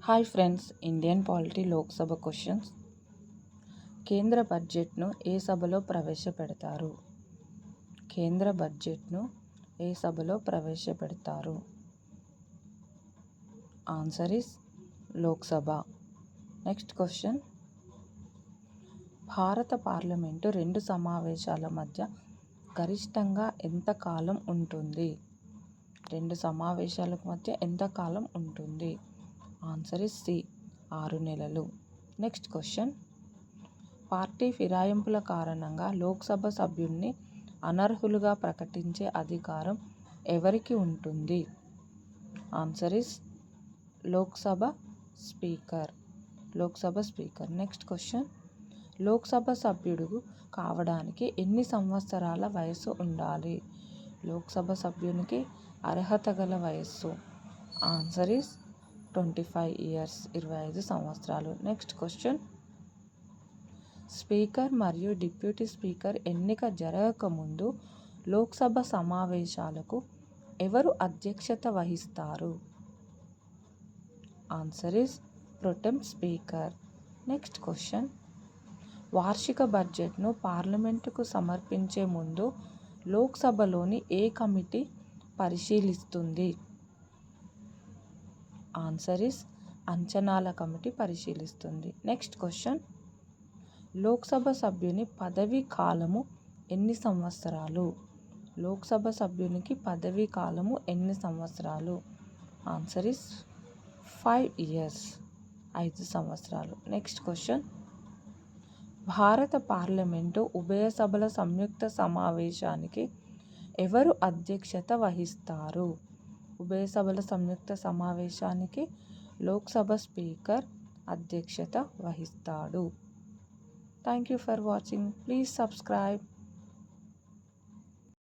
Hi friends, Indian polity Lok Sabha questions. కేంద్ర బడ్జెట్ను ఏ సభలో ప్రవేశపెడతారు? కేంద్ర బడ్జెట్ను ఏ సభలో ప్రవేశపెడతారు? Answer is Lok Sabha. Next question. భారత పార్లమెంటు రెండు సమావేశాల మధ్య గరిష్టంగా ఎంత కాలం ఉంటుంది? రెండు సమావేశాల మధ్య ఎంత కాలం ఉంటుంది? ఆన్సర్ ఇస్ సి, 6 నెలలు. Next question. పార్టీ ఫిరాయింపుల కారణంగా లోక్సభ సభ్యుల్ని అనర్హులుగా ప్రకటించే అధికారం ఎవరికి ఉంటుంది? Answer is Lok Sabha speaker. Lok Sabha speaker. Next question. Lok Sabha సభ్యుడు కావడానికి ఎన్ని సంవత్సరాల వయసు ఉండాలి? లోక్సభ సభ్యునికి అర్హత గల వయస్సు. ఆన్సర్ ఇస్ 25 ఇయర్స్, 25 సంవత్సరాలు. Next question. స్పీకర్ మరియు డిప్యూటీ స్పీకర్ ఎన్నిక జరగకముందు లోక్సభ సమావేశాలకు ఎవరు అధ్యక్షత వహిస్తారు? Answer is pro tem speaker. Next question. వార్షిక బడ్జెట్ను పార్లమెంటుకు సమర్పించే ముందు లోక్సభలోని ఏ కమిటీ పరిశీలిస్తుంది? ఆన్సర్ ఇస్ అంచనాల కమిటీ పరిశీలిస్తుంది. Next question. లోక్సభ సభ్యుని పదవీ కాలము ఎన్ని సంవత్సరాలు? లోక్సభ సభ్యునికి పదవీ కాలము ఎన్ని సంవత్సరాలు? ఆన్సర్ ఇస్ 5 ఇయర్స్, 5 సంవత్సరాలు. Next question. భారత పార్లమెంటు ఉభయ సభల సంయుక్త సమావేశానికి ఎవరు అధ్యక్షత వహిస్తారు? ఉభయ సభల సంయుక్త సమావేశానికి లోక్సభ స్పీకర్ అధ్యక్షత వహిస్తాడు. Thank you for watching. Please subscribe.